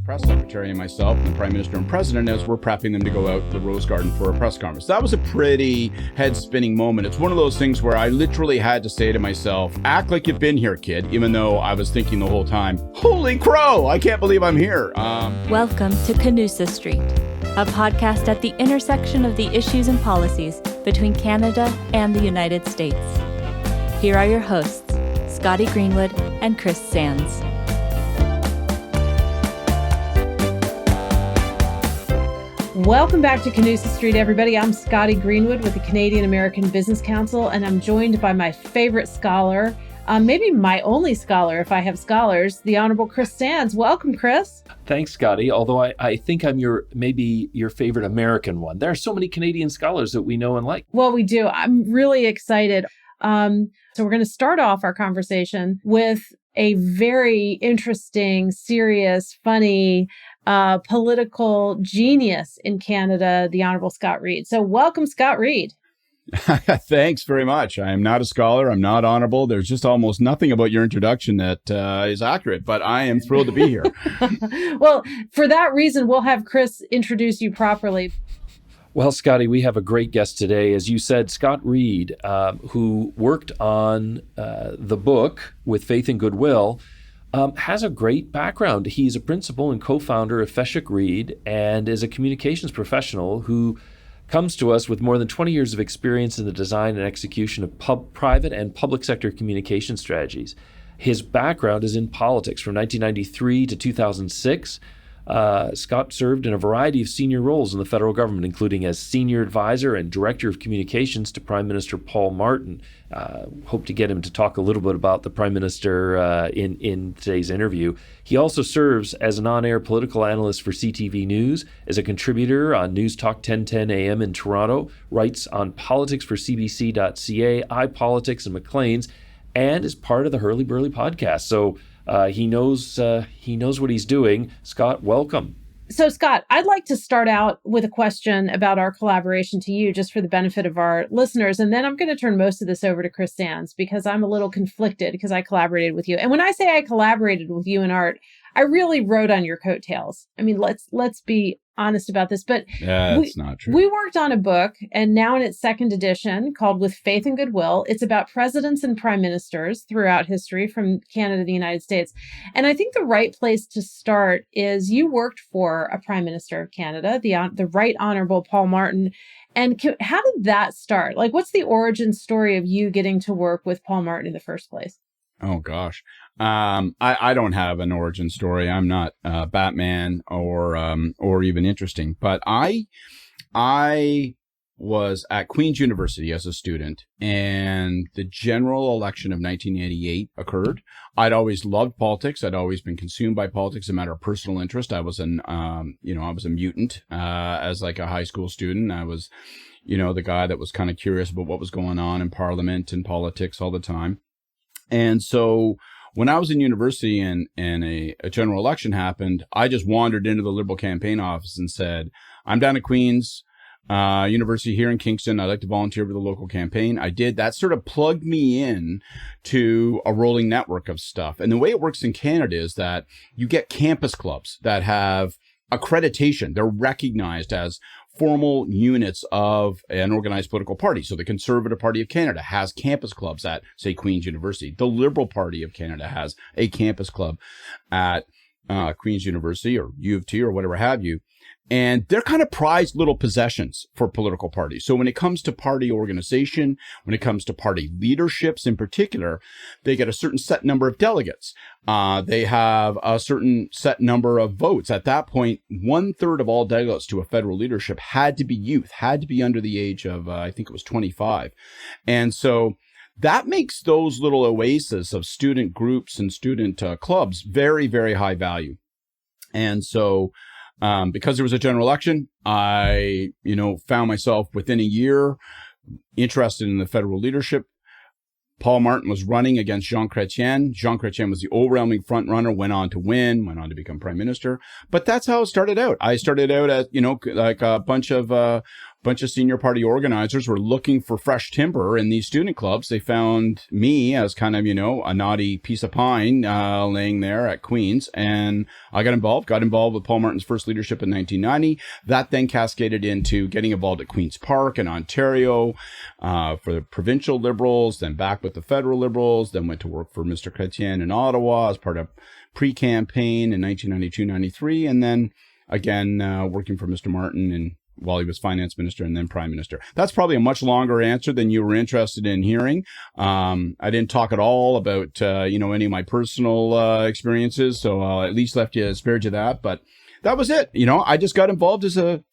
press secretary and myself and the prime minister and president as we're prepping them to go out to the Rose Garden for a press conference. That was a pretty head-spinning moment. It's one of those things where I literally had to say to myself, act like you've been here, kid, even though I was thinking the whole time, holy crow, I can't believe I'm here. Welcome to Canusa Street, a podcast at the intersection of the issues and policies between Canada and the United States. Here are your hosts, Scotty Greenwood and Chris Sands. Welcome back to Canusa Street, everybody. I'm Scotty Greenwood with the Canadian American Business Council, and I'm joined by my favorite scholar, maybe my only scholar if I have scholars, the Honorable Chris Sands. Welcome, Chris. Thanks, Scotty. Although I think I'm maybe your favorite American one. There are so many Canadian scholars that we know and like. Well, we do. I'm really excited. So we're going to start off our conversation with a very interesting, serious, funny, political genius in Canada, the Honorable Scott Reid. So welcome, Scott Reid. Thanks very much. I am not a scholar. I'm not honorable. There's just almost nothing about your introduction that is accurate, but I am thrilled to be here. Well, for that reason, we'll have Chris introduce you properly. Well, Scotty, we have a great guest today. As you said, Scott Reid, who worked on the book with Faith Goodwill, has a great background. He's a principal and co-founder of Reid and is a communications professional who comes to us with more than 20 years of experience in the design and execution of private and public sector communication strategies. His background is in politics. From 1993 to 2006, Scott served in a variety of senior roles in the federal government, including as senior advisor and director of communications to Prime Minister Paul Martin. Hope to get him to talk a little bit about the Prime Minister in today's interview. He also serves as an on-air political analyst for CTV News, as a contributor on News Talk 1010 AM in Toronto, writes on politics for CBC.ca, iPolitics and Maclean's, and is part of the Hurly Burly podcast. So he knows what he's doing. Scott, welcome. So, Scott, I'd like to start out with a question about our collaboration to you, just for the benefit of our listeners. And then I'm going to turn most of this over to Chris Sands, because I'm a little conflicted because I collaborated with you. And when I say I collaborated with you and Art, I really rode on your coattails. I mean, let's be honest about this, but that's not true. We worked on a book, and now in its second edition, called With Faith Goodwill. It's about presidents and prime ministers throughout history from Canada to the United States. And I think the right place to start is you worked for a prime minister of Canada, the Right Honorable Paul Martin. And how did that start? Like, what's the origin story of you getting to work with Paul Martin in the first place? Oh, gosh. I don't have an origin story. I'm not Batman or even interesting. But I was at Queen's University as a student, and the general election of 1988 occurred. I'd always loved politics. I'd always been consumed by politics, a matter of personal interest. I was I was a mutant as like a high school student. I was, the guy that was kind of curious about what was going on in Parliament and politics all the time. And so when I was in university and a general election happened, I just wandered into the Liberal campaign office and said, I'm down at Queen's University here in Kingston. I'd like to volunteer for the local campaign. I did. That sort of plugged me in to a rolling network of stuff. And the way it works in Canada is that you get campus clubs that have accreditation. They're recognized as formal units of an organized political party. So the Conservative Party of Canada has campus clubs at, say, Queen's University. The Liberal Party of Canada has a campus club at Queen's University or U of T or whatever have you. And they're kind of prized little possessions for political parties. So when it comes to party organization, when it comes to party leaderships in particular, they get a certain set number of delegates. They have a certain set number of votes. At that point, 1/3 of all delegates to a federal leadership had to be youth, had to be under the age of, I think it was 25. And so that makes those little oases of student groups and student clubs very, very high value. And so because there was a general election, I, found myself within a year interested in the federal leadership. Paul Martin was running against Jean Chrétien. Jean Chrétien was the overwhelming front runner, went on to win, went on to become prime minister. But that's how it started out. I started out as, like a bunch of bunch of senior party organizers were looking for fresh timber in these student clubs. They found me as kind of, a naughty piece of pine laying there at Queen's. And I got involved with Paul Martin's first leadership in 1990. That then cascaded into getting involved at Queen's Park in Ontario for the provincial Liberals, then back with the federal Liberals, then went to work for Mr. Chrétien in Ottawa as part of pre-campaign in 1992-93. And then again, working for Mr. Martin while he was finance minister and then prime minister. That's probably a much longer answer than you were interested in hearing. I didn't talk at all about, any of my personal experiences, so I'll at least spared you that. But that was it. I just got involved as a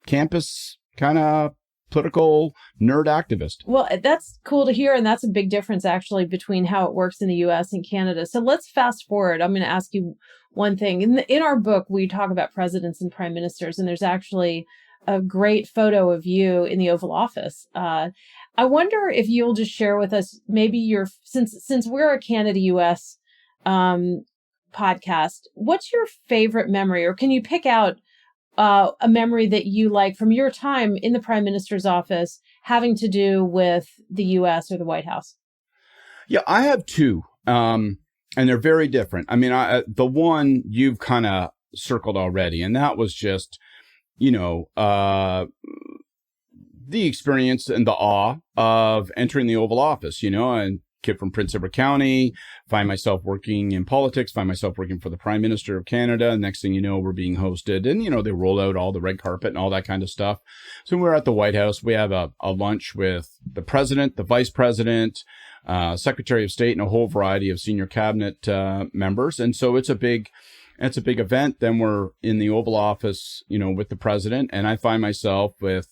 campus kind of political nerd activist. Well, that's cool to hear. And that's a big difference, actually, between how it works in the U.S. and Canada. So let's fast forward. I'm going to ask you one thing. In our book, we talk about presidents and prime ministers, and there's actually a great photo of you in the Oval Office. I wonder if you'll just share with us maybe since we're a Canada-U.S. podcast, what's your favorite memory, or can you pick out a memory that you like from your time in the Prime Minister's office having to do with the U.S. or the White House? Yeah, I have two, and they're very different. I mean, the one you've kind of circled already, and that was just, the experience and the awe of entering the Oval Office, and kid from Prince Edward County, find myself working in politics, find myself working for the Prime Minister of Canada. Next thing you know, we're being hosted and, they roll out all the red carpet and all that kind of stuff. So we're at the White House. We have a lunch with the president, the vice president, Secretary of State, and a whole variety of senior cabinet members. And so it's a big event. Then we're in the Oval Office, with the president. And I find myself with,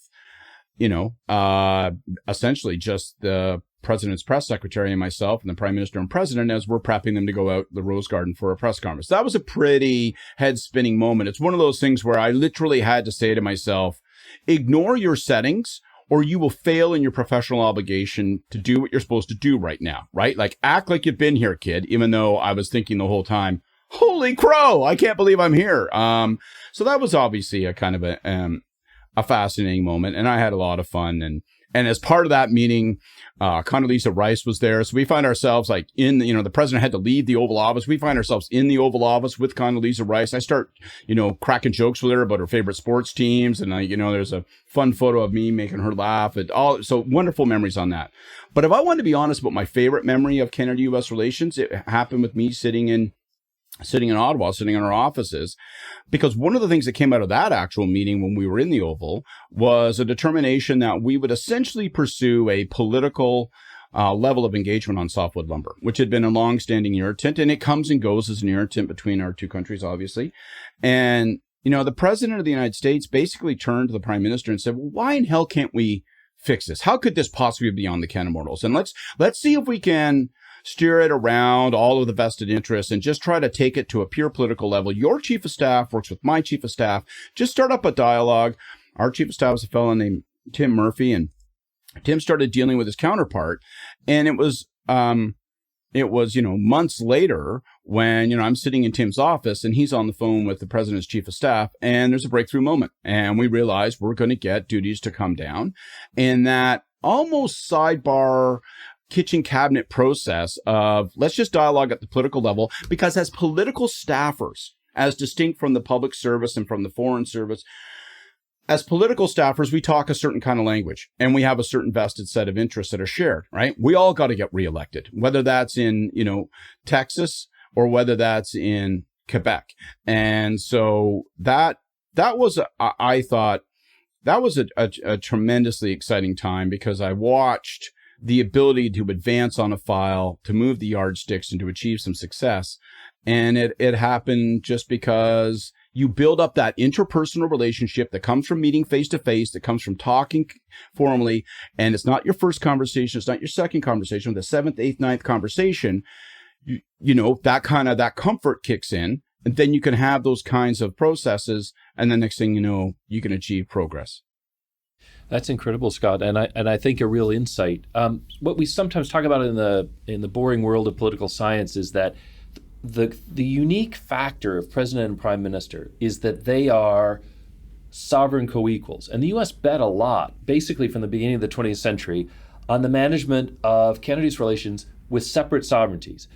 essentially just the president's press secretary and myself and the prime minister and president as we're prepping them to go out the Rose Garden for a press conference. That was a pretty head-spinning moment. It's one of those things where I literally had to say to myself, ignore your settings or you will fail in your professional obligation to do what you're supposed to do right now, right? Like, act like you've been here, kid, even though I was thinking the whole time, holy crow, I can't believe I'm here. So that was obviously a kind of a fascinating moment, and I had a lot of fun. And as part of that meeting, Condoleezza Rice was there. So we find ourselves like the president had to leave the Oval Office. We find ourselves in the Oval Office with Condoleezza Rice. I start, cracking jokes with her about her favorite sports teams. And there's a fun photo of me making her laugh so wonderful memories on that. But if I want to be honest about my favorite memory of Canada-U.S. relations, it happened with me sitting in Ottawa, sitting in our offices, because one of the things that came out of that actual meeting when we were in the Oval was a determination that we would essentially pursue a political level of engagement on softwood lumber, which had been a long-standing irritant, and it comes and goes as an irritant between our two countries, obviously. And, the president of the United States basically turned to the prime minister and said, well, why in hell can't we fix this? How could this possibly be on the Ken Immortals? And let's see if we can steer it around all of the vested interests and just try to take it to a pure political level. Your chief of staff works with my chief of staff. Just start up a dialogue. Our chief of staff was a fellow named Tim Murphy, and Tim started dealing with his counterpart. And it was months later when, I'm sitting in Tim's office and he's on the phone with the president's chief of staff, and there's a breakthrough moment. And we realize we're going to get duties to come down. And that almost sidebar kitchen cabinet process of let's just dialogue at the political level, because as political staffers, as distinct from the public service and from the foreign service, as political staffers, we talk a certain kind of language and we have a certain vested set of interests that are shared, right? We all got to get reelected, whether that's in, Texas or whether that's in Quebec. And so that was, I thought that was a tremendously exciting time, because I watched the ability to advance on a file, to move the yardsticks, and to achieve some success. And it happened just because you build up that interpersonal relationship that comes from meeting face to face, that comes from talking formally. And it's not your first conversation. It's not your second conversation. The seventh, eighth, ninth conversation, that comfort kicks in. And then you can have those kinds of processes. And the next thing you know, you can achieve progress. That's incredible, Scott, and I think a real insight. What we sometimes talk about in the boring world of political science is that the unique factor of president and prime minister is that they are sovereign co-equals. And the U.S. bet a lot, basically from the beginning of the 20th century, on the management of Canada's relations with separate sovereignties,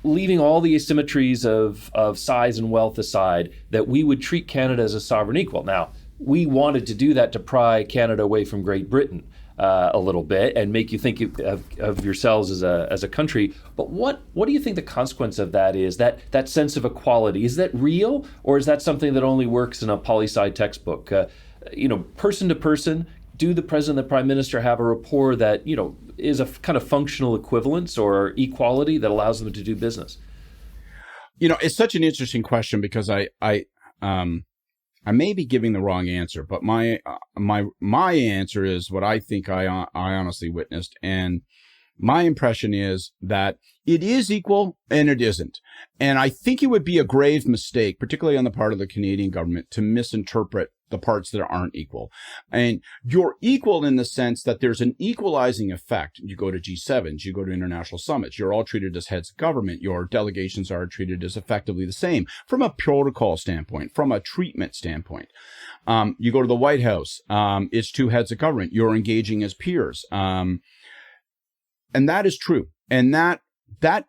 leaving all the asymmetries of size and wealth aside, that we would treat Canada as a sovereign equal. Now, we wanted to do that to pry Canada away from Great Britain a little bit and make you think of yourselves as a country. But what do you think the consequence of that is? That sense of equality, is that real, or is that something that only works in a poli-sci textbook? Person to person, do the president and the prime minister have a rapport that is a kind of functional equivalence or equality that allows them to do business? It's such an interesting question, because I may be giving the wrong answer, but my answer is what I think I honestly witnessed, and my impression is that it is equal and it isn't. And I think it would be a grave mistake, particularly on the part of the Canadian government, to misinterpret the parts that aren't equal. And you're equal in the sense that there's an equalizing effect. You go to G7s, you go to international summits, you're all treated as heads of government. Your delegations are treated as effectively the same from a protocol standpoint, from a treatment standpoint. You go to the White House, it's two heads of government. You're engaging as peers. And that is true. And that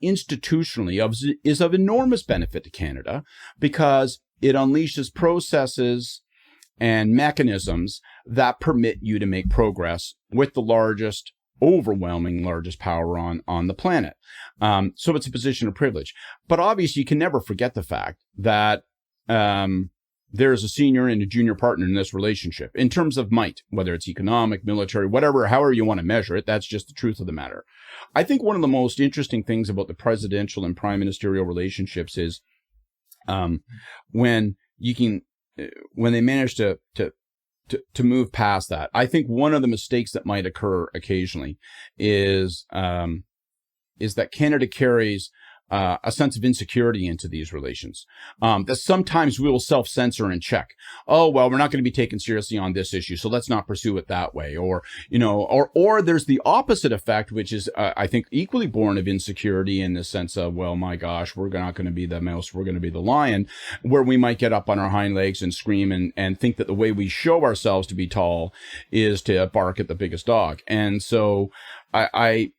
institutionally is of enormous benefit to Canada, because it unleashes processes and mechanisms that permit you to make progress with the overwhelming largest power on the planet. So it's a position of privilege. But obviously, you can never forget the fact that there's a senior and a junior partner in this relationship in terms of might, whether it's economic, military, however you want to measure it. That's just the truth of the matter. I think one of the most interesting things about the presidential and prime ministerial relationships is when they manage to move past that. I think one of the mistakes that might occur occasionally is that Canada carries a sense of insecurity into these relations, that sometimes we will self-censor and check. Oh, well, we're not going to be taken seriously on this issue, so let's not pursue it that way. Or there's the opposite effect, which is, I think, equally born of insecurity in the sense of, well, my gosh, we're not going to be the mouse, we're going to be the lion, where we might get up on our hind legs and scream and think that the way we show ourselves to be tall is to bark at the biggest dog. And so I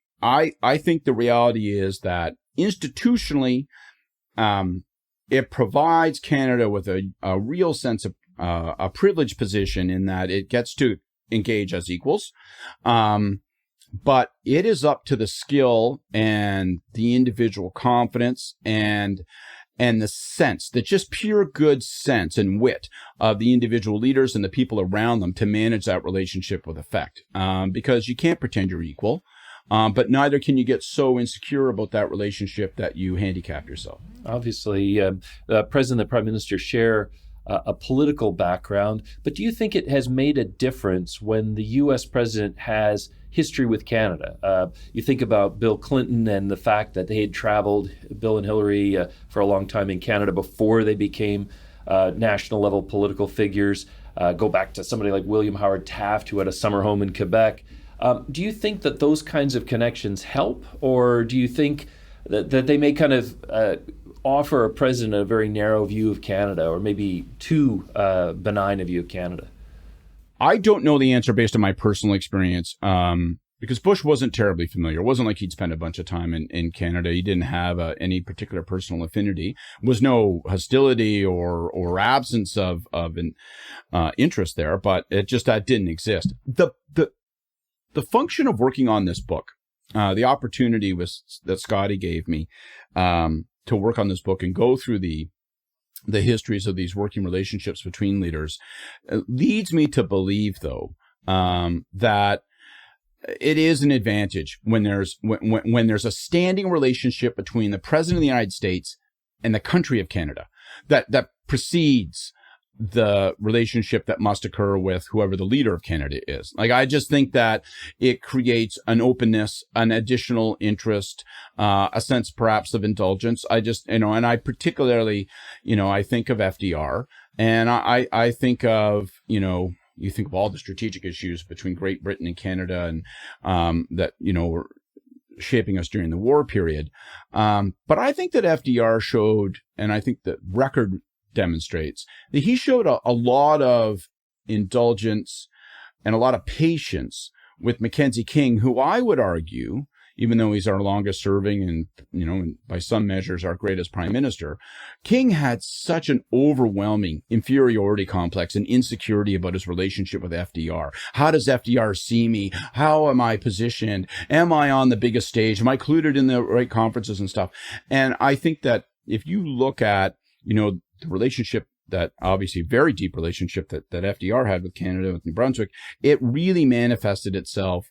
think the reality is that institutionally, it provides Canada with a real sense of a privileged position in that it gets to engage as equals. But it is up to the skill and the individual confidence and the sense, the just pure good sense and wit of the individual leaders and the people around them to manage that relationship with effect. Because you can't pretend you're equal. But neither can you get so insecure about that relationship that you handicap yourself. Obviously, the president and the prime minister share a political background, but do you think it has made a difference when the U.S. president has history with Canada? You think about Bill Clinton and the fact that they had traveled, Bill and Hillary, for a long time in Canada before they became national level political figures. Go back to somebody like William Howard Taft, who had a summer home in Quebec. Do you think that those kinds of connections help, or do you think that they may kind of offer a president a very narrow view of Canada, or maybe too benign a view of Canada? I don't know the answer based on my personal experience, because Bush wasn't terribly familiar. It wasn't like he'd spent a bunch of time in Canada. He didn't have any particular personal affinity. There was no hostility or absence of interest there, but it just that didn't exist. The function of working on this book, the opportunity that Scotty gave me to work on this book and go through the histories of these working relationships between leaders, leads me to believe, though, that it is an advantage when there's a standing relationship between the president of the United States and the country of Canada that precedes the relationship that must occur with whoever the leader of Canada is. Like, I just think that it creates an openness, an additional interest, a sense perhaps of indulgence. And I particularly, I think of FDR, and I think of, you think of all the strategic issues between Great Britain and Canada and that, were shaping us during the war period. But I think that FDR showed, and I think the record demonstrates, that he showed a lot of indulgence and a lot of patience with Mackenzie King, who I would argue, even though he's our longest serving and, by some measures our greatest prime minister, King had such an overwhelming inferiority complex and insecurity about his relationship with FDR. How does FDR see me? How am I positioned? Am I on the biggest stage? Am I included in the right conferences and stuff? And I think that if you look at, the relationship, that obviously very deep relationship that FDR had with Canada, with New Brunswick, it really manifested itself.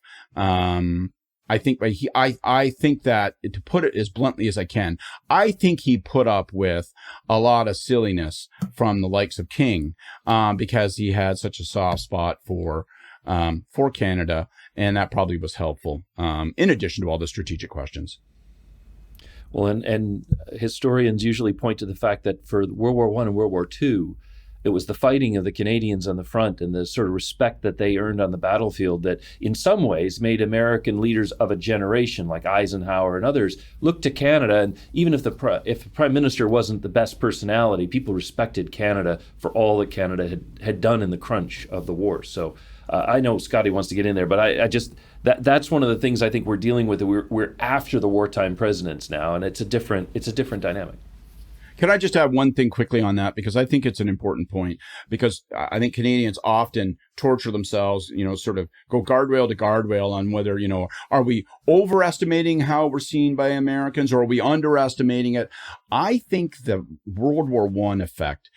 I think that, to put it as bluntly as I can, I think he put up with a lot of silliness from the likes of King, because he had such a soft spot for Canada, and that probably was helpful, in addition to all the strategic questions. Well, and historians usually point to the fact that for World War I and World War II, it was the fighting of the Canadians on the front and the sort of respect that they earned on the battlefield that in some ways made American leaders of a generation like Eisenhower and others look to Canada. And even if the prime minister wasn't the best personality, people respected Canada for all that Canada had done in the crunch of the war. So I know Scotty wants to get in there, but I just that's one of the things I think we're dealing with. We're after the wartime presidents now, and it's a different dynamic. Can I just add one thing quickly on that? Because I think it's an important point, because I think Canadians often torture themselves, sort of go guardrail to guardrail on whether, are we overestimating how we're seen by Americans, or are we underestimating it? I think the World War I effect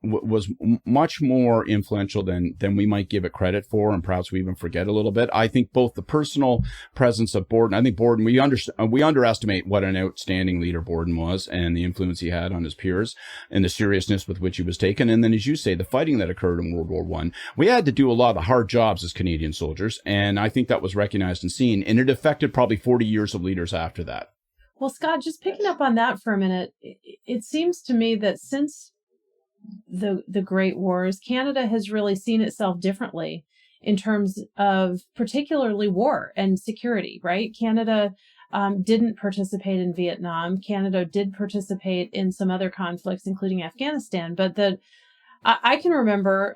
was much more influential than we might give it credit for, and perhaps we even forget a little bit. I think both the personal presence of Borden, I think Borden, we underestimate what an outstanding leader Borden was and the influence he had on his peers and the seriousness with which he was taken. And then, as you say, the fighting that occurred in World War I, we had to do a lot of the hard jobs as Canadian soldiers, and I think that was recognized and seen, and it affected probably 40 years of leaders after that. Well, Scott, just picking up on that for a minute, it seems to me that since the Great Wars, Canada has really seen itself differently in terms of particularly war and security, right? Canada didn't participate in Vietnam. Canada did participate in some other conflicts, including Afghanistan. But I can remember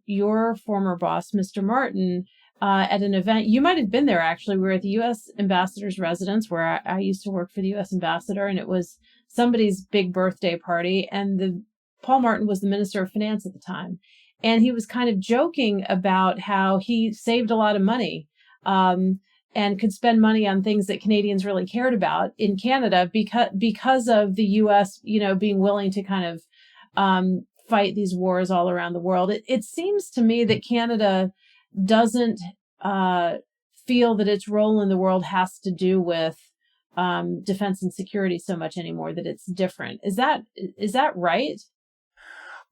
your former boss, Mr. Martin, at an event. You might have been there, actually. We were at the U.S. ambassador's residence, where I used to work for the U.S. ambassador, and it was somebody's big birthday party. And Paul Martin was the Minister of Finance at the time. And he was kind of joking about how he saved a lot of money and could spend money on things that Canadians really cared about in Canada because of the U.S., being willing to kind of fight these wars all around the world. It seems to me that Canada doesn't feel that its role in the world has to do with defense and security so much anymore, that it's different. Is that right?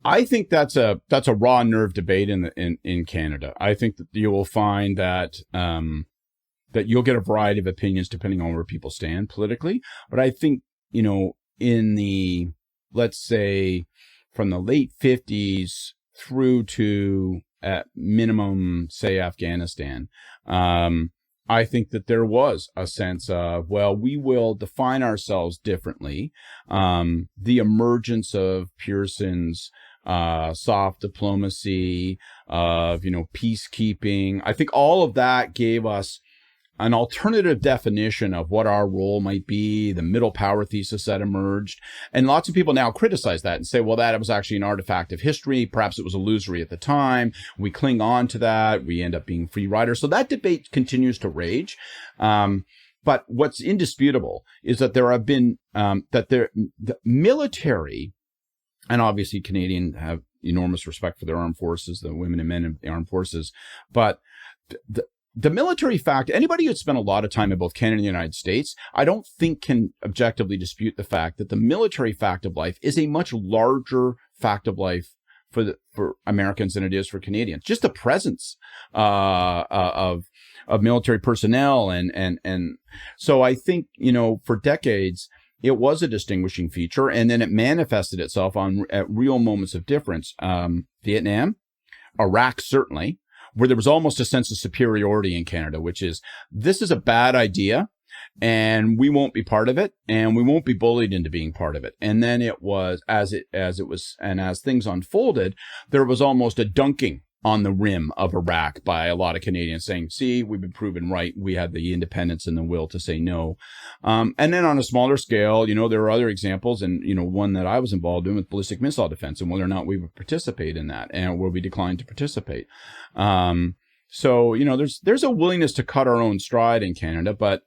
I think that's a raw nerve debate in Canada. I think that you will find that that you'll get a variety of opinions depending on where people stand politically. But I think, in the, let's say, from the late 50s through to at minimum, say, Afghanistan, I think that there was a sense of, well, we will define ourselves differently. The emergence of Pearson's soft diplomacy, of, peacekeeping, I think all of that gave us an alternative definition of what our role might be, the middle power thesis that emerged. And lots of people now criticize that and say, well, that was actually an artifact of history. Perhaps it was illusory at the time. We cling on to that. We end up being free riders. So that debate continues to rage. But what's indisputable is that there have been, the military, and obviously Canadians have enormous respect for their armed forces, the women and men in the armed forces, but the military fact, anybody who's spent a lot of time in both Canada and the United States, I don't think can objectively dispute the fact that the military fact of life is a much larger fact of life for Americans than it is for Canadians. Just the presence of military personnel and so I think, for decades it was a distinguishing feature, and then it manifested itself at real moments of difference. Vietnam, Iraq, certainly, where there was almost a sense of superiority in Canada, which is, this is a bad idea and we won't be part of it, and we won't be bullied into being part of it. And then it was, as things unfolded, there was almost a dunking on the rim of Iraq by a lot of Canadians saying, see, we've been proven right. We had the independence and the will to say no. And then on a smaller scale, there are other examples, and, one that I was involved in with ballistic missile defense and whether or not we would participate in that and where we declined to participate. So, there's a willingness to cut our own stride in Canada, but,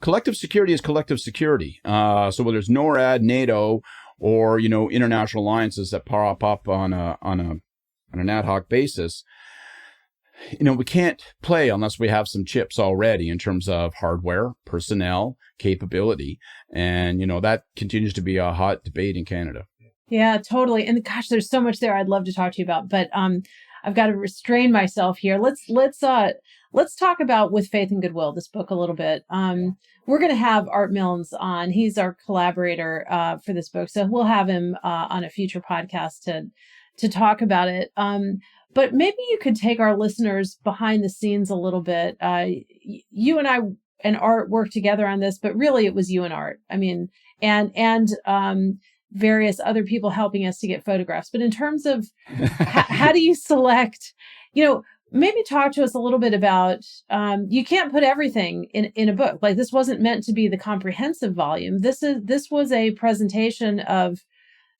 collective security is collective security. So whether it's NORAD, NATO, or, international alliances that pop up on an ad hoc basis, we can't play unless we have some chips already in terms of hardware, personnel, capability. And, that continues to be a hot debate in Canada. Yeah, totally. And gosh, there's so much there I'd love to talk to you about, but I've got to restrain myself here. Let's talk about With Faith and Goodwill, this book, a little bit. We're going to have Art Milnes on. He's our collaborator for this book. So we'll have him on a future podcast to talk about it. But maybe you could take our listeners behind the scenes a little bit. You and I and Art worked together on this, but really it was you and Art. I mean, and various other people helping us to get photographs. But in terms of how do you select, maybe talk to us a little bit about, you can't put everything in a book. Like, this wasn't meant to be the comprehensive volume. This was a presentation of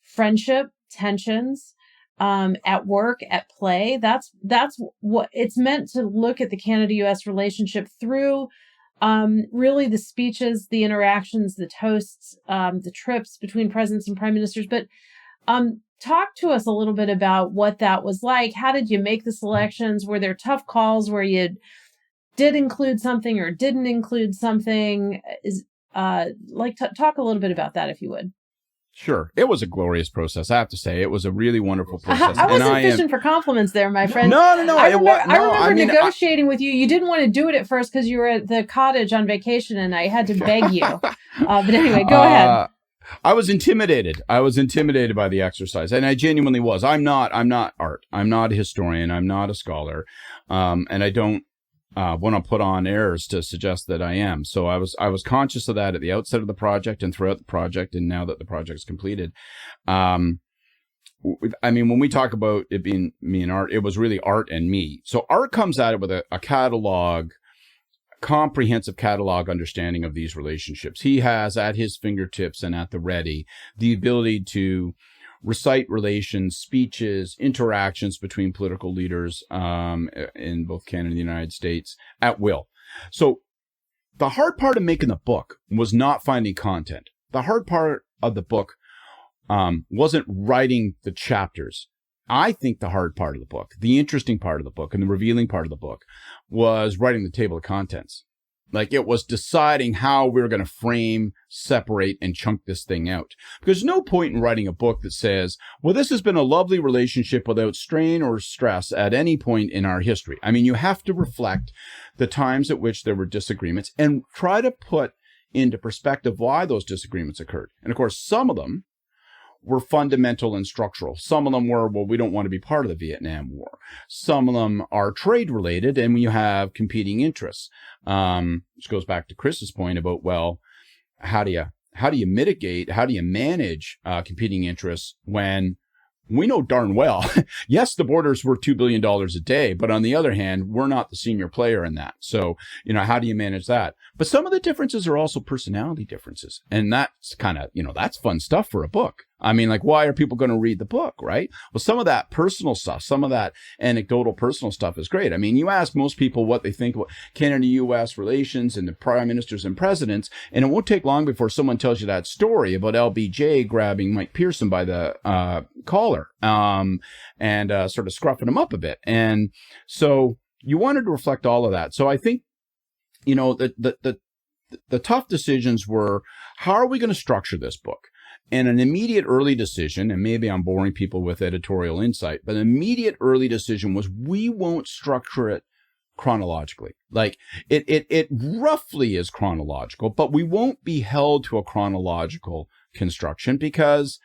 friendship, tensions, at work, at play. That's what it's meant to look at the Canada-US relationship through, really the speeches, the interactions, the toasts, the trips between presidents and prime ministers. But talk to us a little bit about what that was like. How did you make the selections? Were there tough calls where you did include something or didn't include something? Talk a little bit about that, if you would. Sure. It was a glorious process. I have to say, it was a really wonderful process. I wasn't fishing for compliments there, my friend. No. I remember negotiating with you. You didn't want to do it at first because you were at the cottage on vacation, and I had to beg you. But anyway, go ahead. I was intimidated. I was intimidated by the exercise, and I genuinely was. I'm not Art. I'm not a historian. I'm not a scholar, and I don't want to put on airs to suggest that I am. So I was conscious of that at the outset of the project and throughout the project, and now that the project's completed. When we talk about it being me and Art, it was really Art and me. So Art comes at it with a catalog, comprehensive catalog understanding of these relationships. He has at his fingertips and at the ready the ability to recite relations, speeches, interactions between political leaders in both Canada and the United States at will. So the hard part of making the book was not finding content. The hard part of the book wasn't writing the chapters. I think the hard part of the book, the interesting part of the book, and the revealing part of the book was writing the table of contents. Like, it was deciding how we were going to frame, separate, and chunk this thing out. Because there's no point in writing a book that says, well, this has been a lovely relationship without strain or stress at any point in our history. I mean, you have to reflect the times at which there were disagreements and try to put into perspective why those disagreements occurred. And of course, some of them were fundamental and structural. Some of them were, well, we don't want to be part of the Vietnam War. Some of them are trade related, and you have competing interests. Which goes back to Chris's point about, well, how do you mitigate, how do you manage competing interests when we know darn well, yes, the border's worth $2 billion a day, but on the other hand, we're not the senior player in that. So, how do you manage that? But some of the differences are also personality differences. And that's kind of, that's fun stuff for a book. I mean, like, why are people going to read the book, right? Well, some of that personal stuff, some of that anecdotal personal stuff is great. I mean, you ask most people what they think about Canada-U.S. relations and the prime ministers and presidents, and it won't take long before someone tells you that story about LBJ grabbing Mike Pearson by the collar and sort of scruffing him up a bit. And so you wanted to reflect all of that. So I think, the tough decisions were, how are we going to structure this book? And an immediate early decision, and maybe I'm boring people with editorial insight, but an immediate early decision was, we won't structure it chronologically. Like, it roughly is chronological, but we won't be held to a chronological construction because,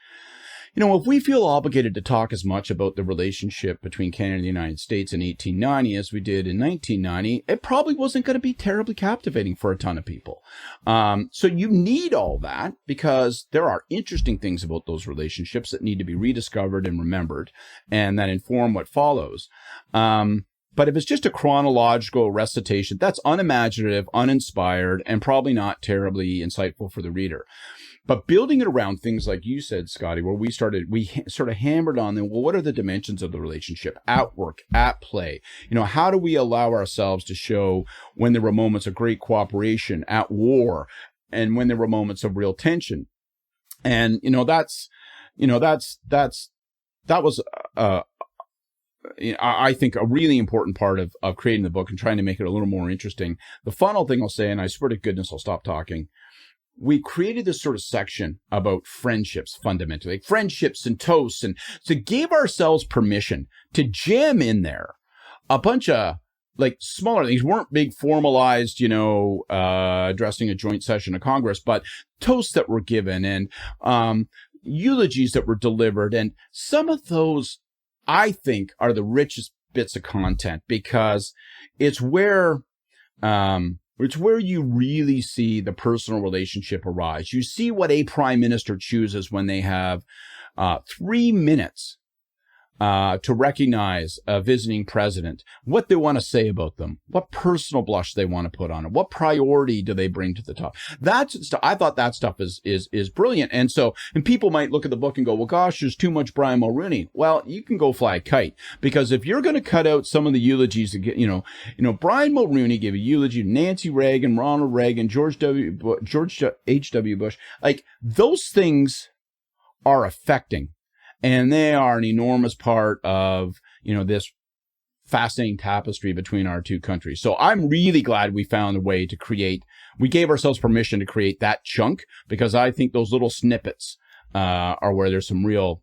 if we feel obligated to talk as much about the relationship between Canada and the United States in 1890 as we did in 1990, it probably wasn't going to be terribly captivating for a ton of people. So you need all that because there are interesting things about those relationships that need to be rediscovered and remembered and that inform what follows. But if it's just a chronological recitation, that's unimaginative, uninspired, and probably not terribly insightful for the reader. But building it around things like you said, Scotty, where we sort of hammered on them. Well, what are the dimensions of the relationship at work, at play? How do we allow ourselves to show when there were moments of great cooperation at war and when there were moments of real tension? And, that was, I think a really important part of creating the book and trying to make it a little more interesting. The final thing I'll say, and I swear to goodness I'll stop talking, we created this sort of section about friendships, fundamentally, like friendships and toasts. And so gave ourselves permission to jam in there a bunch of like smaller things. Weren't big formalized, addressing a joint session of Congress, but toasts that were given and eulogies that were delivered. And some of those, I think, are the richest bits of content because it's where you really see the personal relationship arise. You see what a prime minister chooses when they have 3 minutes to recognize a visiting president, what they want to say about them, what personal blush they want to put on it, what priority do they bring to the top. That's stuff. I thought that stuff is brilliant. And people might look at the book and go, well, gosh, there's too much Brian Mulroney. Well, you can go fly a kite because if you're going to cut out some of the eulogies that get, Brian Mulroney gave a eulogy to Nancy Reagan, Ronald Reagan, George H.W. Bush. Like those things are affecting. And they are an enormous part of, this fascinating tapestry between our two countries. So I'm really glad we found a way we gave ourselves permission to create that chunk because I think those little snippets are where there's some real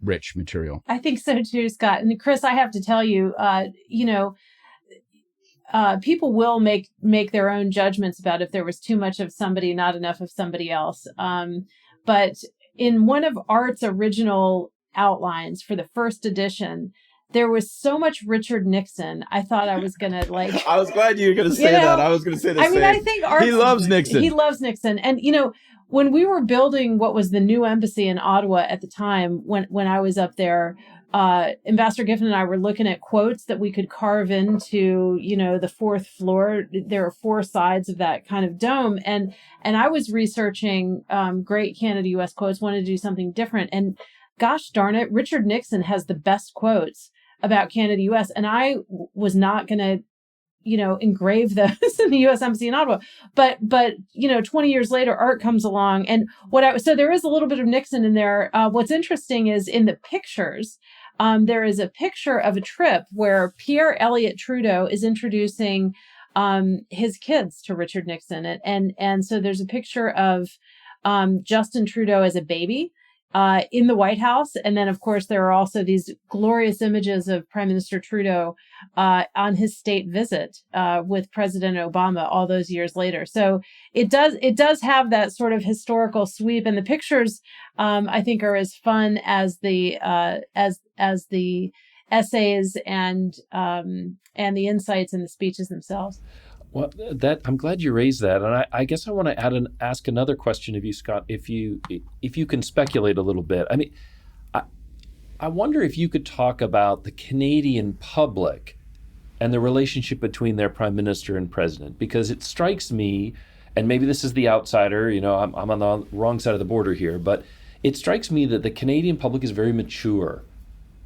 rich material. I think so too, Scott. And Chris, I have to tell you, people will make their own judgments about if there was too much of somebody, not enough of somebody else. But in one of Art's original outlines for the first edition, there was so much Richard Nixon. I thought I was going to I was glad you were going to say that. I was going to say the same. I think Art, he loves Nixon. He loves Nixon. And, when we were building what was the new embassy in Ottawa at the time, when I was up there, Ambassador Giffen and I were looking at quotes that we could carve into, the fourth floor. There are 4 sides of that kind of dome. And I was researching great Canada-U.S. quotes, wanted to do something different. And gosh darn it, Richard Nixon has the best quotes about Canada-U.S. And I was not going to, engrave those in the U.S. Embassy in Ottawa. But 20 years later, Art comes along. And so there is a little bit of Nixon in there. What's interesting is in the pictures, there is a picture of a trip where Pierre Elliott Trudeau is introducing his kids to Richard Nixon. And so there's a picture of Justin Trudeau as a baby in the White House. And then, of course, there are also these glorious images of Prime Minister Trudeau on his state visit with President Obama all those years later. So it does have that sort of historical sweep. And the pictures, I think, are as fun as the essays and the insights and the speeches themselves. Well, I'm glad you raised that, and I guess I want to ask another question of you, Scott. If you can speculate a little bit, I mean, I wonder if you could talk about the Canadian public and the relationship between their prime minister and president, because it strikes me, and maybe this is the outsider, I'm on the wrong side of the border here, but it strikes me that the Canadian public is very mature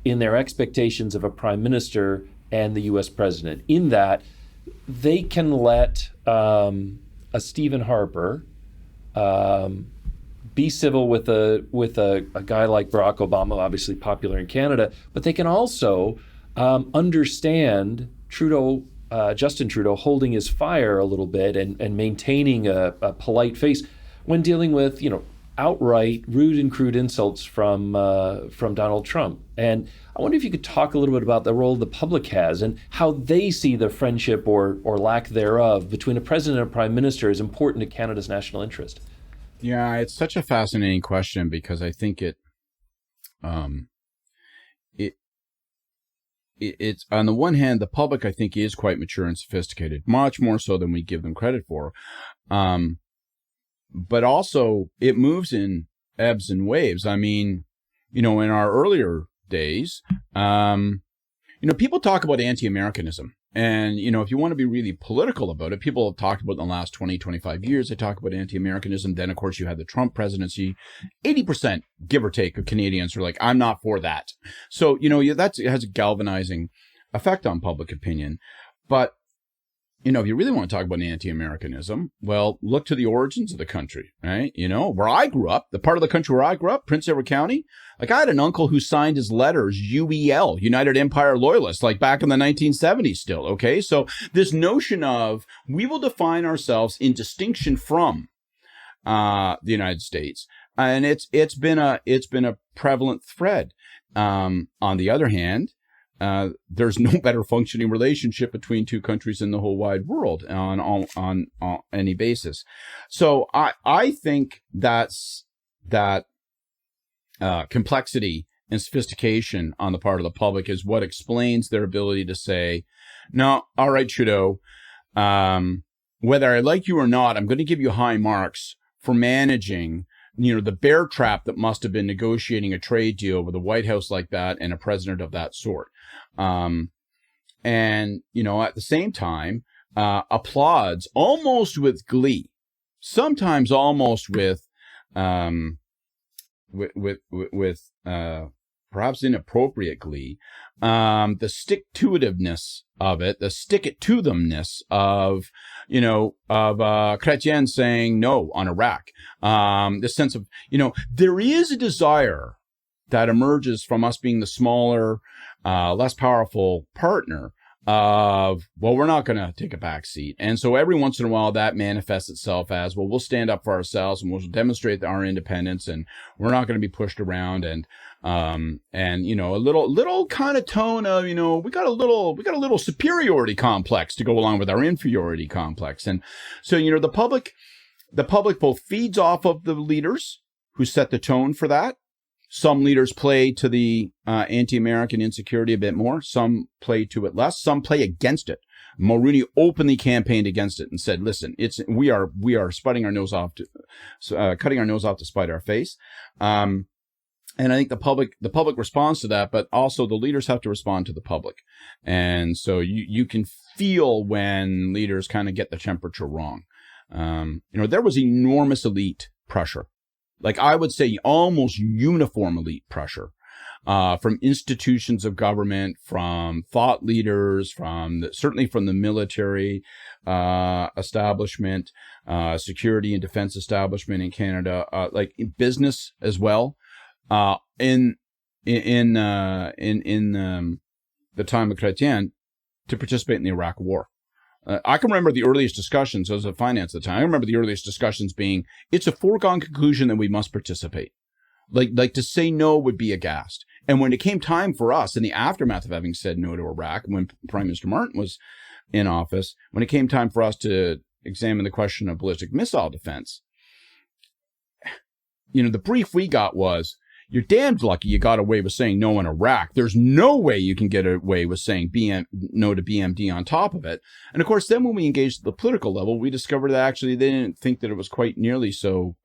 in their expectations of a prime minister and the U.S. president, in that they can let a Stephen Harper be civil with a guy like Barack Obama, obviously popular in Canada, but they can also understand Justin Trudeau holding his fire a little bit and maintaining a polite face when dealing with outright rude and crude insults from Donald Trump. And I wonder if you could talk a little bit about the role the public has and how they see the friendship or lack thereof between a president and a prime minister as important to Canada's national interest. Yeah, it's such a fascinating question because I think it It's on the one hand, the public, I think, is quite mature and sophisticated, much more so than we give them credit for. But also it moves in ebbs and waves. I mean, in our earlier days, people talk about anti-Americanism. And, if you want to be really political about it, people have talked about in the last 20, 25 years, they talk about anti-Americanism. Then, of course, you had the Trump presidency. 80%, give or take, of Canadians are like, I'm not for that. So, it has a galvanizing effect on public opinion. But, if you really want to talk about anti-Americanism, well, look to the origins of the country, right? Where I grew up, the part of the country where I grew up, Prince Edward County, like I had an uncle who signed his letters UEL, United Empire Loyalists, like back in the 1970s still, okay? So this notion of we will define ourselves in distinction from the United States, and it's been a prevalent thread. On the other hand, there's no better functioning relationship between two countries in the whole wide world on any basis. So I think that complexity and sophistication on the part of the public is what explains their ability to say, no, all right, Trudeau, whether I like you or not, I'm going to give you high marks for managing the bear trap that must have been negotiating a trade deal with a White House like that and a president of that sort. And, at the same time, applauds almost with glee, sometimes almost with perhaps inappropriate glee, the stick-to-itiveness of it, the stick-it-to-themness of Chrétien saying no on Iraq. The sense of, there is a desire that emerges from us being the smaller, less powerful partner of, well, we're not going to take a back seat. And so every once in a while that manifests itself as, well, we'll stand up for ourselves and we'll demonstrate our independence and we're not going to be pushed around. And a little kind of tone of, we got a little superiority complex to go along with our inferiority complex. And so, the public both feeds off of the leaders who set the tone for that. Some leaders play to the anti-American insecurity a bit more. Some play to it less. Some play against it. Mulroney openly campaigned against it and said, "Listen, we are cutting our nose off to spite our face." And I think the public responds to that, but also the leaders have to respond to the public. And so you can feel when leaders kind of get the temperature wrong. There was enormous elite pressure. Like I would say almost uniform elite pressure from institutions of government, from thought leaders, certainly from the military establishment, security and defense establishment in Canada, like in business as well. In the time of Chrétien, to participate in the Iraq War. I can remember the earliest discussions, I was at finance at the time. I remember the earliest discussions being, it's a foregone conclusion that we must participate. Like to say no would be aghast. And when it came time for us, in the aftermath of having said no to Iraq, when Prime Minister Martin was in office, when it came time for us to examine the question of ballistic missile defense, the brief we got was, you're damned lucky you got away with saying no in Iraq. There's no way you can get away with saying no to BMD on top of it. And of course, then when we engaged at the political level, we discovered that actually they didn't think that it was quite nearly so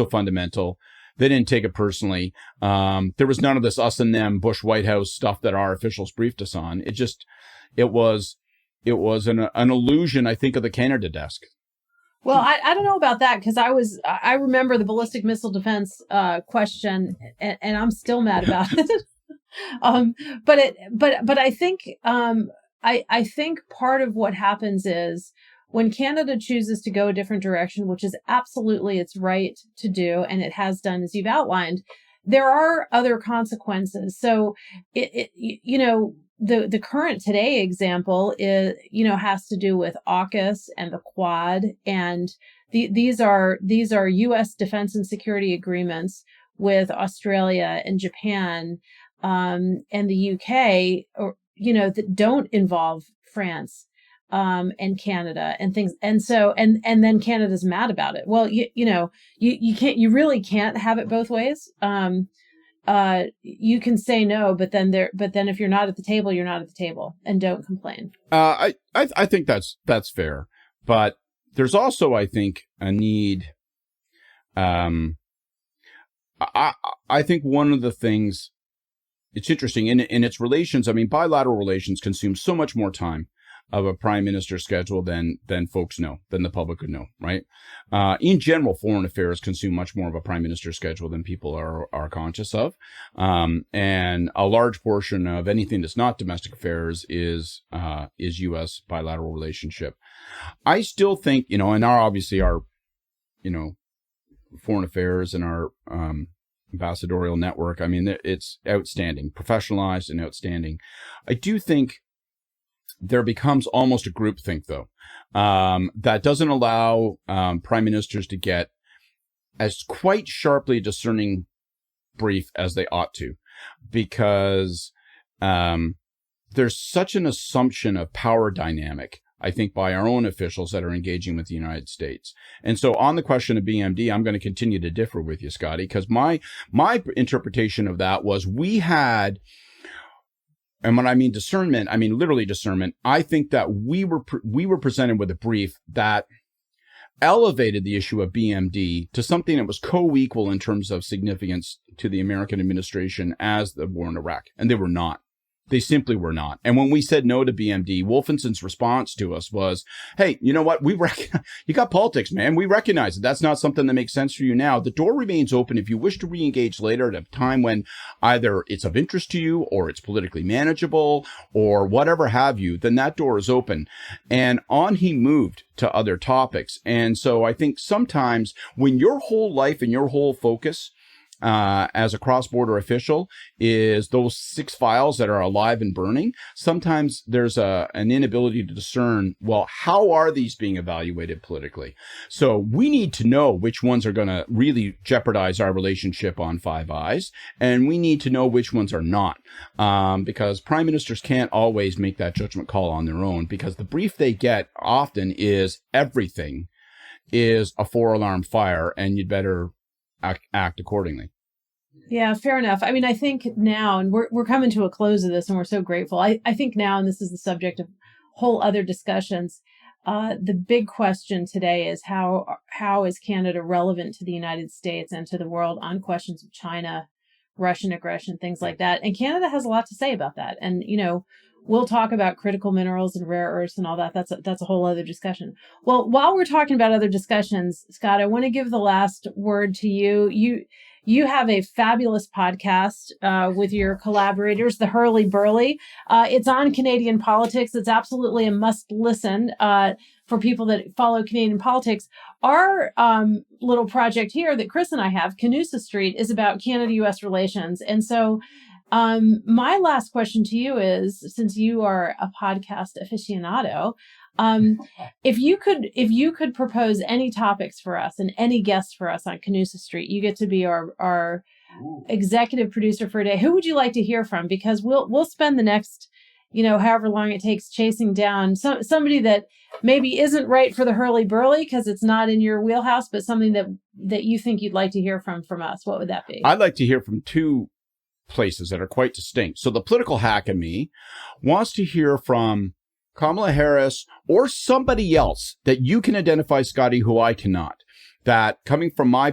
fundamental. They didn't take it personally. There was none of this us and them Bush White House stuff that our officials briefed us on. It was an illusion, I think, of the Canada desk. Well, I don't know about that because I remember the ballistic missile defense question, and I'm still mad about it. But I think I think part of what happens is when Canada chooses to go a different direction, which is absolutely its right to do, and it has done as you've outlined, there are other consequences. So the current today example is, has to do with AUKUS and the Quad. And these are U.S. defense and security agreements with Australia and Japan and the UK, that don't involve France and Canada and things. And so, and then Canada's mad about it. Well, you really can't have it both ways. you can say no, but then if you're not at the table, you're not at the table, and don't complain. I think that's fair, but there's also, I think, a need. I think one of the things, it's interesting in its relations. I mean, bilateral relations consume so much more time of a prime minister's schedule than folks know, than the public would know, right? In general, foreign affairs consume much more of a prime minister's schedule than people are conscious of. And a large portion of anything that's not domestic affairs is U.S. bilateral relationship. I still think, and our foreign affairs and our ambassadorial network, I mean, it's outstanding, professionalized and outstanding. I do think there becomes almost a groupthink, though, that doesn't allow prime ministers to get as quite sharply discerning brief as they ought to, because there's such an assumption of power dynamic, I think, by our own officials that are engaging with the United States. And so on the question of BMD, I'm going to continue to differ with you, Scotty, because my interpretation of that was we had, and when I mean discernment, I mean literally discernment. I think that we were presented with a brief that elevated the issue of BMD to something that was co-equal in terms of significance to the American administration as the war in Iraq. And they were not. They simply were not. And when we said no to BMD, Wolfenson's response to us was, hey, you know what? You got politics, man. We recognize that that's not something that makes sense for you now. The door remains open if you wish to re-engage later at a time when either it's of interest to you or it's politically manageable or whatever have you, then that door is open. And on he moved to other topics. And so I think sometimes when your whole life and your whole focus as a cross-border official is those 6 files that are alive and burning, sometimes there's an inability to discern, well, how are these being evaluated politically? So we need to know which ones are going to really jeopardize our relationship on Five Eyes, and we need to know which ones are not, because prime ministers can't always make that judgment call on their own, because the brief they get often is everything is a 4-alarm fire, and you'd better act accordingly. Yeah, fair enough. I mean, I think now, and we're coming to a close of this, and we're so grateful. I think now, and this is the subject of whole other discussions, the big question today is how is Canada relevant to the United States and to the world on questions of China, Russian aggression, things like that. And Canada has a lot to say about that. And, we'll talk about critical minerals and rare earths and all that. That's a whole other discussion. Well, while we're talking about other discussions, Scott, I want to give the last word to you. You have a fabulous podcast with your collaborators, the Hurly Burly. It's on Canadian politics. It's absolutely a must listen for people that follow Canadian politics. Our little project here that Chris and I have, Canusa Street, is about Canada-U.S. relations. And so my last question to you is, since you are a podcast aficionado, if you could propose any topics for us and any guests for us on Canusa Street, you get to be our executive producer for a day. Who would you like to hear from? Because we'll spend the next, however long it takes chasing down somebody that maybe isn't right for the Hurly Burly because it's not in your wheelhouse, but something that you think you'd like to hear from us. What would that be? I'd like to hear from 2 places that are quite distinct. So the political hack in me wants to hear from Kamala Harris or somebody else that you can identify, Scotty, who I cannot, that coming from my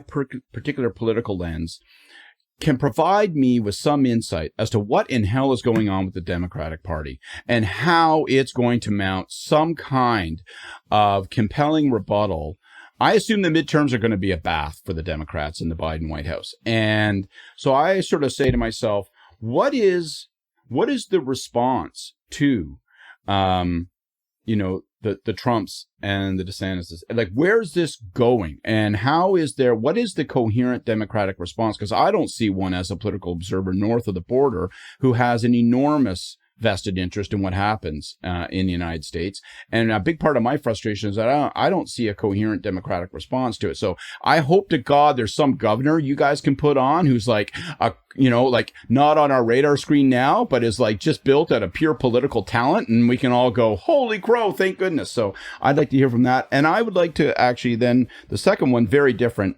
particular political lens can provide me with some insight as to what in hell is going on with the Democratic Party and how it's going to mount some kind of compelling rebuttal. I assume the midterms are going to be a bath for the Democrats in the Biden White House. And so I sort of say to myself, what is the response to, the Trumps and the DeSantis? Like, where's this going? And what is the coherent Democratic response? Because I don't see one as a political observer north of the border who has an enormous vested interest in what happens in the United States. And a big part of my frustration is that I don't see a coherent Democratic response to it. So I hope to God there's some governor you guys can put on who's like, not on our radar screen now, but is like just built out of pure political talent. And we can all go, holy crow, thank goodness. So I'd like to hear from that. And I would like to actually then, the second one, very different.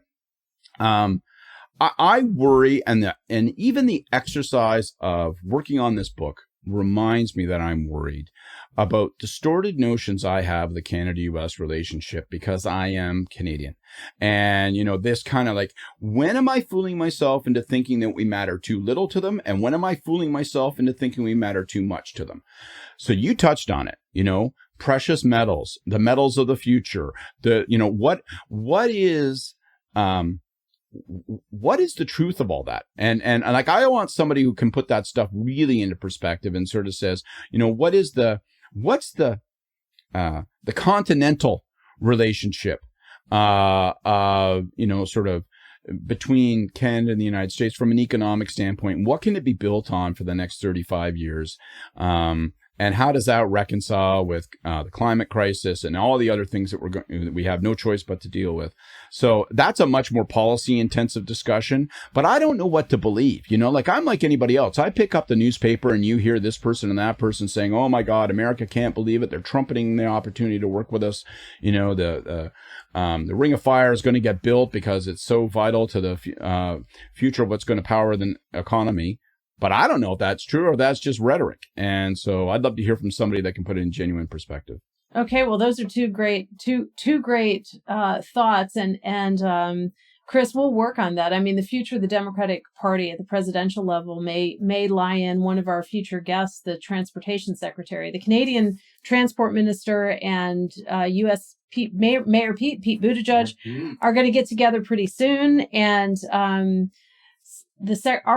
I worry, and even the exercise of working on this book reminds me that I'm worried about distorted notions I have of the Canada-US relationship because I am Canadian. And, this kind of like, when am I fooling myself into thinking that we matter too little to them? And when am I fooling myself into thinking we matter too much to them? So you touched on it, precious metals, the metals of the future, what is the truth of all that? And like, I want somebody who can put that stuff really into perspective and sort of says, what's the continental relationship, sort of between Canada and the United States from an economic standpoint? What can it be built on for the next 35 years? And how does that reconcile with the climate crisis and all the other things that we have no choice but to deal with? So that's a much more policy-intensive discussion. But I don't know what to believe. Like, I'm like anybody else. I pick up the newspaper and you hear this person and that person saying, "Oh my God, America can't believe it. They're trumpeting the opportunity to work with us. The Ring of Fire is going to get built because it's so vital to the future of what's going to power the economy." But I don't know if that's true or that's just rhetoric. And so I'd love to hear from somebody that can put it in genuine perspective. Okay, well, those are two great thoughts, and Chris, we'll work on that. I mean, the future of the Democratic Party at the presidential level may lie in one of our future guests, the Transportation Secretary, the Canadian Transport Minister, and U.S. Mayor Pete Buttigieg are going to get together pretty soon, and our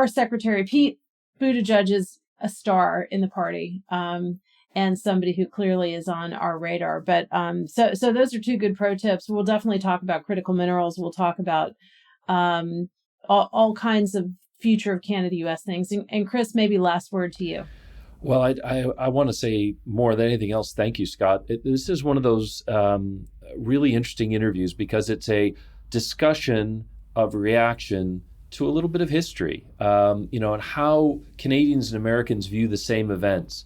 Secretary Pete Buttigieg is a star in the party, and somebody who clearly is on our radar. But so those are two good pro tips. We'll definitely talk about critical minerals. We'll talk about all kinds of future of Canada-US things. And Chris, maybe last word to you. Well, I want to say more than anything else, thank you, Scott. This is one of those really interesting interviews because it's a discussion of reaction to a little bit of history, and how Canadians and Americans view the same events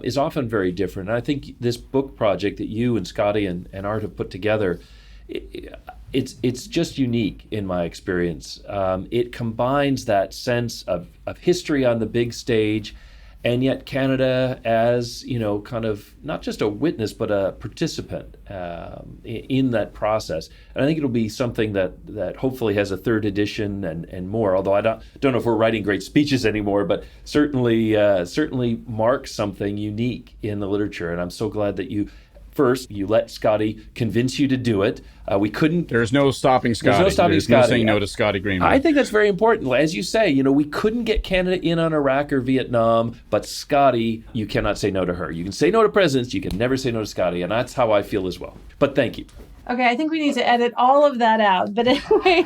is often very different. And I think this book project that you and Scotty and Art have put together, it's just unique in my experience. It combines that sense of history on the big stage, and yet Canada as, kind of not just a witness, but a participant in that process. And I think it'll be something that hopefully has a third edition and more, although I don't know if we're writing great speeches anymore, but certainly marks something unique in the literature. And I'm so glad that you let Scotty convince you to do it. We couldn't. There's no stopping Scotty. There's no saying no to Scotty Greenwood. I think that's very important. As you say, we couldn't get Canada in on Iraq or Vietnam, but Scotty, you cannot say no to her. You can say no to presidents, you can never say no to Scotty, and that's how I feel as well. But thank you. Okay, I think we need to edit all of that out. But anyway,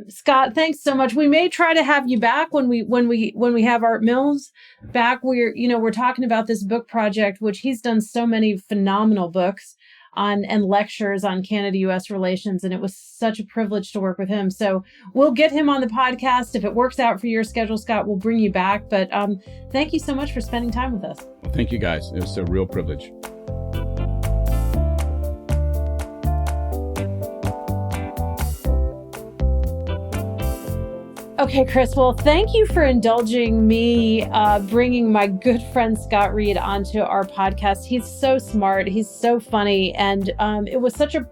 Scott, thanks so much. We may try to have you back when we have Art Milnes back. We're talking about this book project, which he's done so many phenomenal books on and lectures on Canada-US relations, and it was such a privilege to work with him. So we'll get him on the podcast. If it works out for your schedule, Scott, we'll bring you back. But thank you so much for spending time with us. Well, thank you, guys. It was a real privilege. Okay, Chris, well, thank you for indulging me bringing my good friend Scott Reid onto our podcast. He's so smart. He's so funny. And it was such a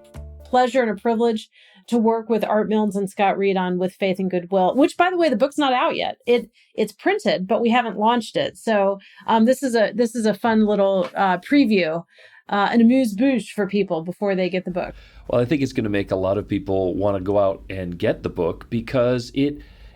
pleasure and a privilege to work with Art Milnes and Scott Reid on With Faith and Goodwill, which, by the way, the book's not out yet. It's printed, but we haven't launched it. So this is a fun little preview, an amuse-bouche for people before they get the book. Well, I think it's going to make a lot of people want to go out and get the book because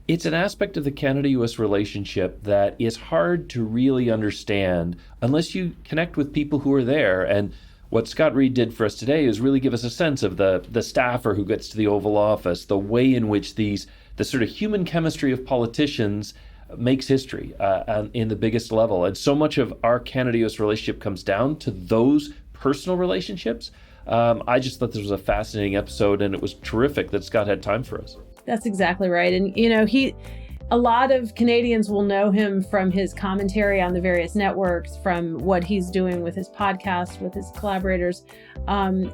it's an aspect of the Canada-US relationship that is hard to really understand unless you connect with people who are there. And what Scott Reid did for us today is really give us a sense of the staffer who gets to the Oval Office, the way in which the sort of human chemistry of politicians makes history in the biggest level. And so much of our Canada-US relationship comes down to those personal relationships. I just thought this was a fascinating episode, and it was terrific that Scott had time for us. That's exactly right. And, he, a lot of Canadians will know him from his commentary on the various networks, from what he's doing with his podcast, with his collaborators. And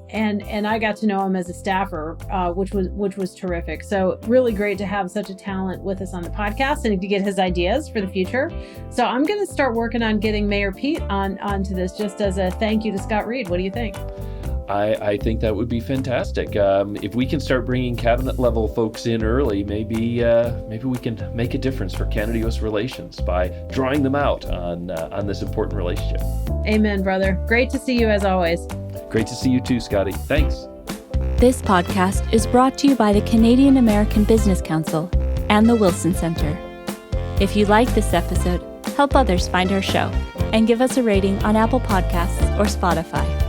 I got to know him as a staffer, which was terrific. So really great to have such a talent with us on the podcast and to get his ideas for the future. So I'm going to start working on getting Mayor Pete onto this, just as a thank you to Scott Reid. What do you think? I think that would be fantastic. If we can start bringing cabinet level folks in early, maybe we can make a difference for Canada-US relations by drawing them out on this important relationship. Amen, brother. Great to see you as always. Great to see you too, Scotty. Thanks. This podcast is brought to you by the Canadian American Business Council and the Wilson Center. If you like this episode, help others find our show and give us a rating on Apple Podcasts or Spotify.